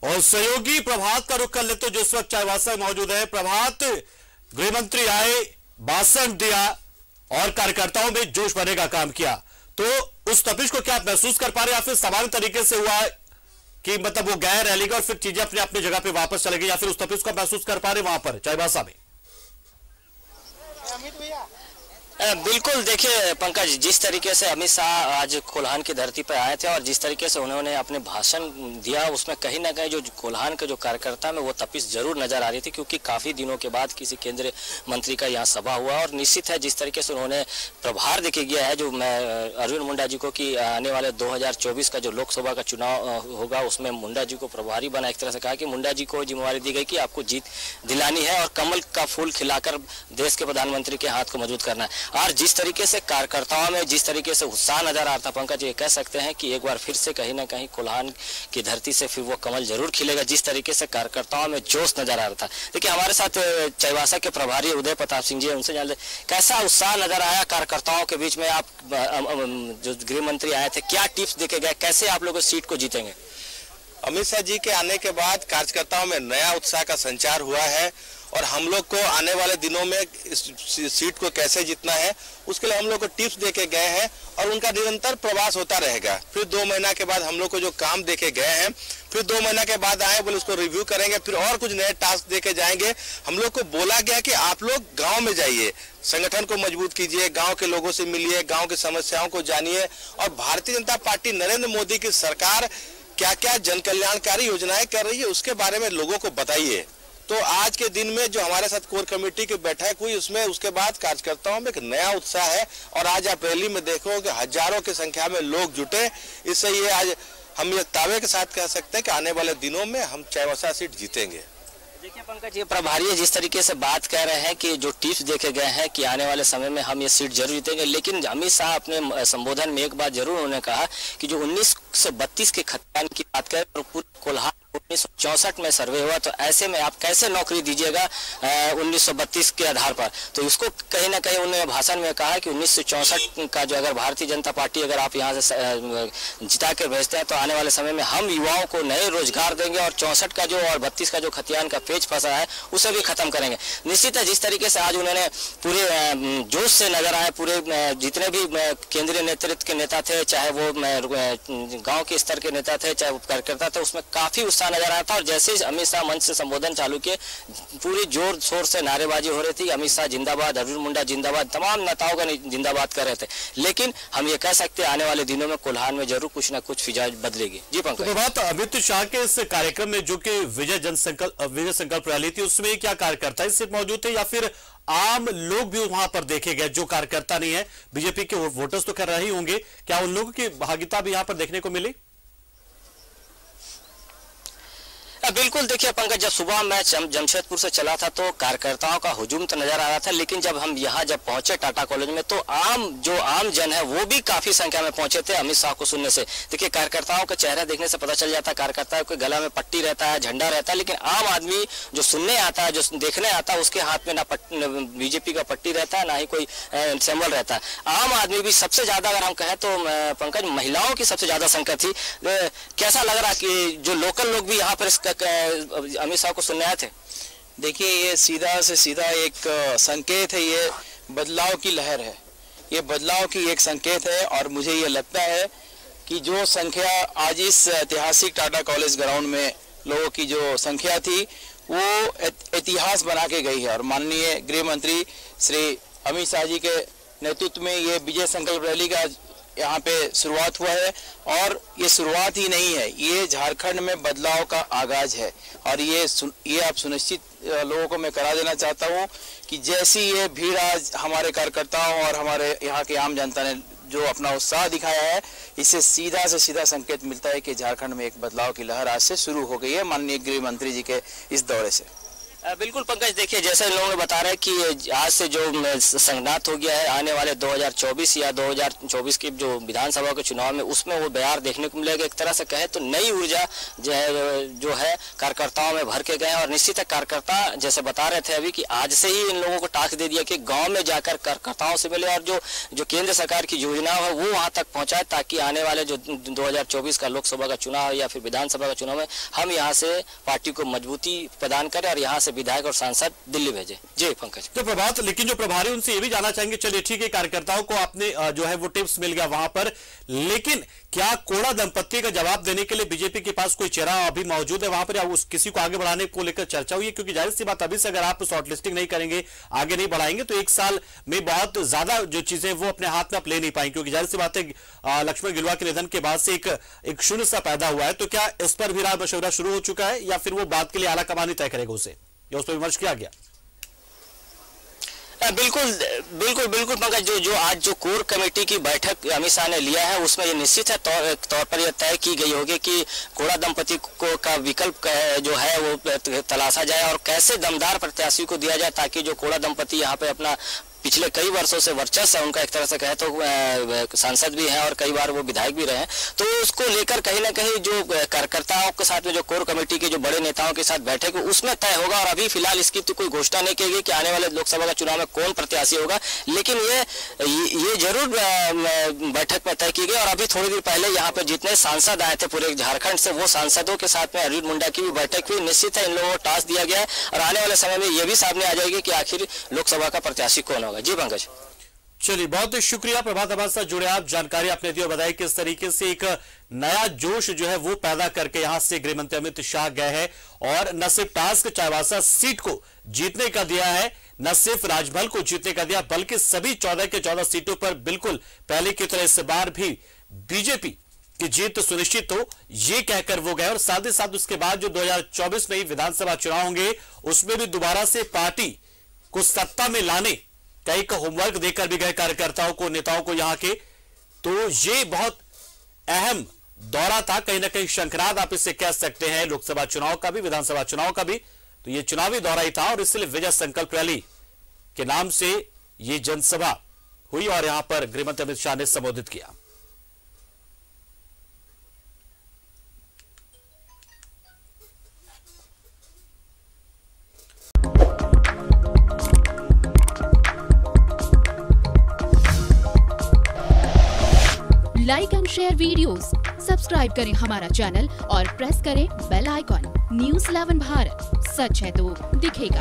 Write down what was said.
और सहयोगी प्रभात का रुख कर लेते जो इस वक्त चाईबासा में मौजूद है। प्रभात, गृह मंत्री आए, भाषण दिया और कार्यकर्ताओं में जोश भरने का काम किया, तो उस तपिश को क्या आप महसूस कर पा रहे हैं या फिर सामान्य तरीके से हुआ कि मतलब वो गए रैली और फिर चीजें अपने अपनी जगह पे वापस चले गई, या फिर उस तपिश को महसूस कर पा रहे वहां पर चाईबासा में? बिल्कुल, देखिए पंकज, जिस तरीके से अमित शाह आज कोल्हान की धरती पर आए थे और जिस तरीके से उन्होंने अपने भाषण दिया, उसमें कहीं ना कहीं जो कोल्हान के जो कार्यकर्ता में वो तपिश जरूर नजर आ रही थी, क्योंकि काफी दिनों के बाद किसी केंद्रीय मंत्री का यहाँ सभा हुआ। और निश्चित है जिस तरीके से उन्होंने प्रभार देके गया है जो अरविंद मुंडा जी को कि आने वाले 2024 का जो लोकसभा का चुनाव होगा उसमें मुंडा जी को प्रभारी बना। एक तरह से कहा कि मुंडा जी को जिम्मेवारी दी गई कि आपको जीत दिलानी है और कमल का फूल खिलाकर देश के प्रधानमंत्री के हाथ को मजबूत करना है। और जिस तरीके से कार्यकर्ताओं में जिस तरीके से उत्साह नजर आ रहा था पंकज, ये कह सकते हैं कि एक बार फिर से कहीं ना कहीं कोल्हान की धरती से फिर वो कमल जरूर खिलेगा। जिस तरीके से कार्यकर्ताओं में जोश नजर आ रहा था। देखिए, हमारे साथ चाईबासा के प्रभारी उदय प्रताप सिंह जी, उनसे जान ले कैसा उत्साह नजर आया कार्यकर्ताओं के बीच में। आप जो गृह मंत्री आए थे, क्या टिप्स देके गए, कैसे आप लोग सीट को जीतेंगे? अमित शाह जी के आने के बाद कार्यकर्ताओं में नया उत्साह का संचार हुआ है और हम लोग को आने वाले दिनों में इस सीट को कैसे जीतना है उसके लिए हम लोग को टिप्स देके गए हैं और उनका निरंतर प्रवास होता रहेगा। फिर 2 महीना के बाद हम लोग को जो काम देके गए हैं, फिर 2 महीना के बाद आए बोले उसको रिव्यू करेंगे, फिर और कुछ नए टास्क देके जाएंगे। हम लोग को बोला गया कि आप लोग गांव में जाइए, संगठन को मजबूत कीजिए, गांव के लोगों से मिलिए, गांव की समस्याओं को जानिए और भारतीय जनता पार्टी नरेंद्र मोदी की सरकार क्या क्या जन कल्याणकारी योजनाएं कर रही है उसके बारे में लोगों को बताइए। तो आज के दिन में जो हमारे साथ कोर कमेटी की बैठक हुई उसमें उसके बाद कार्यकर्ताओं में एक नया उत्साह है और आज आप रैली में देखो कि हजारों की संख्या में लोग जुटे। इससे ये आज हम ये दावे के साथ कह सकते हैं कि आने वाले दिनों में हम चाईबासा सीट जीतेंगे। देखिए पंकज, ये प्रभारी जिस तरीके से बात कर रहे हैं कि जो टिप्स देखे गए हैं कि आने वाले समय में हम ये सीट जरूर जीतेंगे, लेकिन अमित शाह अपने संबोधन में एक बात जरूर उन्होंने कहा कि जो 1932 के खतियान की बात करें और पूरे कोल्हान 1964 में सर्वे हुआ, तो ऐसे में आप कैसे नौकरी दीजिएगा 1932 के आधार पर? तो इसको कहीं ना कहीं उन्होंने भाषण में कहा कि 1964 का जो अगर भारतीय जनता पार्टी अगर आप यहाँ से जिता कर भेजते हैं तो आने वाले समय में हम युवाओं को नए रोजगार देंगे और 64 का जो और 32 का जो खतियान का पेच फंसा है उसे भी खत्म करेंगे। निश्चित है जिस तरीके से आज उन्होंने पूरे जोश से नजर आए, पूरे जितने भी केंद्रीय नेतृत्व के नेता थे, चाहे वो गाँव के स्तर के नेता थे, चाहे वो कार्यकर्ता थे, उसमें काफी नजर आ रहा था। और जैसे ही अमित शाह मंच से संबोधन चालू किए, पूरी जोर शोर से नारेबाजी हो रही थी, अमित शाह जिंदाबाद, अरविंद मुंडा जिंदाबाद, तमाम नेताओं का जिंदाबाद कर रहे थे। लेकिन हम ये कह सकते हैं आने वाले दिनों में कोल्हान में जरूर कुछ ना कुछ फिजा बदलेगी। जी पंकज। तो बात अमित शाह के इस कार्यक्रम में जो कि विजय संकल्प रैली थी उसमें क्या कार्यकर्ता इससे मौजूद थे या फिर आम लोग भी वहां पर देखे गए जो कार्यकर्ता नहीं है? बीजेपी के वोटर्स तो कर रहे ही होंगे, क्या उन लोगों की भागीदारी भी यहाँ पर देखने को मिली? बिल्कुल, देखिए पंकज, जब सुबह मैं जमशेदपुर से चला था तो कार्यकर्ताओं का हुजूम तो नजर आ रहा था, लेकिन जब हम यहाँ जब पहुंचे टाटा कॉलेज में तो आम जन है वो भी काफी संख्या में पहुंचे थे अमित शाह को सुनने से। देखिए, कार्यकर्ताओं का चेहरा देखने से पता चल जाता है, कार्यकर्ताओं के गला में पट्टी रहता है, झंडा रहता है, लेकिन आम आदमी जो सुनने आता है, जो देखने आता है, उसके हाथ में ना बीजेपी का पट्टी रहता है, ना ही कोई सिंबल रहता है। आम आदमी भी सबसे ज्यादा अगर हम कहें तो पंकज महिलाओं की सबसे ज्यादा संख्या थी। कैसा लग रहा कि जो लोकल लोग भी यहाँ पर अमित शाह को सुनने आए थे? देखिए, ये सीधा से सीधा एक संकेत है, ये बदलाव की लहर है, ये बदलाव की एक संकेत है। और मुझे ये लगता है कि जो संख्या आज इस ऐतिहासिक टाटा कॉलेज ग्राउंड में लोगों की जो संख्या थी वो इतिहास बना के गई है। और माननीय गृह मंत्री श्री अमित शाह जी के नेतृत्व में ये विजय संकल्प रैली का यहाँ पे शुरुआत हुआ है और ये शुरुआत ही नहीं है, ये झारखंड में बदलाव का आगाज है। और ये आप सुनिश्चित लोगों को मैं करा देना चाहता हूँ कि जैसी ये भीड़ आज हमारे कार्यकर्ताओं और हमारे यहाँ के आम जनता ने जो अपना उत्साह दिखाया है, इससे सीधा से सीधा संकेत मिलता है कि झारखंड में एक बदलाव की लहर आज से शुरू हो गई है माननीय गृह मंत्री जी के इस दौरे से। बिल्कुल पंकज, देखिए जैसे इन लोगों ने बता रहे हैं कि आज से जो संगनात हो गया है आने वाले 2024 या 2024 के जो विधानसभा के चुनाव में, उसमें वो बयार देखने को मिलेगा। एक तरह से कहे तो नई ऊर्जा जो है कार्यकर्ताओं में भर के गए हैं। और निश्चित है कार्यकर्ता जैसे बता रहे थे अभी कि आज से ही इन लोगों को टास्क दे दिया कि गाँव में जाकर कार्यकर्ताओं से मिले और जो केंद्र सरकार की योजना है वो वहाँ तक पहुँचाए, ताकि आने वाले जो 2024 का लोकसभा का चुनाव या फिर विधानसभा का चुनाव में हम यहाँ से पार्टी को मजबूती प्रदान करें और यहाँ से विधायक और सांसद दिल्ली भेजे। जी पंकज। तो प्रभात, लेकिन जो प्रभारी उनसे ये भी जानना चाहेंगे, चलिए ठीक है कार्यकर्ताओं को आपने जो है वो टिप्स मिल गया वहां पर, लेकिन क्या कोड़ा दंपत्ति का जवाब देने के लिए बीजेपी के पास कोई चेहरा अभी मौजूद है वहां पर, या उस किसी को आगे बढ़ाने को लेकर चर्चा हुई है? क्योंकि जाहिर सी बात अभी से अगर आप शॉर्टलिस्टिंग नहीं करेंगे, आगे नहीं बढ़ाएंगे, तो एक साल में बहुत ज्यादा जो चीजें वो अपने हाथ में आप ले नहीं पाएंगे। क्योंकि जाहिर सी बात है लक्ष्मण गिलुआ के निधन के बाद से एक शून्य सा पैदा हुआ है। तो क्या इस पर भी राय मशवरा शुरू हो चुका है या फिर वो बात के लिए आला कमान तय करेगा उसे, या उस पर विमर्श किया गया? बिल्कुल बिल्कुल बिल्कुल पंकज, जो आज जो कोर कमेटी की बैठक अमित शाह ने लिया है उसमें ये निश्चित है तौर पर यह तय की गई होगी कि कोड़ा दंपति को का विकल्प जो है वो तलाशा जाए और कैसे दमदार प्रत्याशी को दिया जाए, ताकि जो कोड़ा दंपति यहाँ पे अपना पिछले कई वर्षों से वर्चस्व है उनका, एक तरह से कहे तो सांसद भी हैं और कई बार वो विधायक भी रहे, तो उसको लेकर कहीं ना कहीं जो कार्यकर्ताओं के साथ में जो कोर कमेटी के जो बड़े नेताओं के साथ बैठक उसमें तय होगा। और अभी फिलहाल इसकी तो कोई घोषणा नहीं की गई कि आने वाले लोकसभा का चुनाव में कौन प्रत्याशी होगा, लेकिन ये जरूर बैठक में तय की गई। और अभी थोड़ी देर पहले यहाँ पे जितने सांसद आए थे पूरे झारखंड से, वो सांसदों के साथ में अर्जुन मुंडा की भी बैठक हुई। निश्चित है इन लोगों को टास्क दिया गया है और आने वाले समय में ये भी सामने आ जाएगी कि आखिर लोकसभा का प्रत्याशी कौन होगा। जी पंकज। चलिए बहुत शुक्रिया प्रभात, हमारे साथ जुड़े आप, जानकारी आपने दी और बताई किस तरीके से एक नया जोश जो है वो पैदा करके यहां से गृह मंत्री अमित शाह गए हैं और न सिर्फ टास्क चाईबासा सीट को जीतने का दिया है, न सिर्फ राजमहल को जीतने का दिया, बल्कि सभी 14 के 14 सीटों पर बिल्कुल पहले की तरह इस बार भी बीजेपी की जीत सुनिश्चित हो, ये कहकर वो गए। और साथ ही साथ उसके बाद जो 2024 में विधानसभा चुनाव होंगे उसमें भी दोबारा से पार्टी को सत्ता में लाने का एक होमवर्क देकर भी गए कार्यकर्ताओं को, नेताओं को यहाँ के। तो ये बहुत अहम दौरा था, कहीं ना कहीं शंखनाद आप इससे कह सकते हैं, लोकसभा चुनाव का भी विधानसभा चुनाव का भी। तो ये चुनावी दौरा ही था और इसलिए विजय संकल्प रैली के नाम से ये जनसभा हुई और यहां पर गृहमंत्री अमित शाह ने संबोधित किया। Like and share videos, subscribe करें हमारा चैनल और प्रेस करें बेल आइकॉन। न्यूज़ 11 भारत, सच है तो दिखेगा।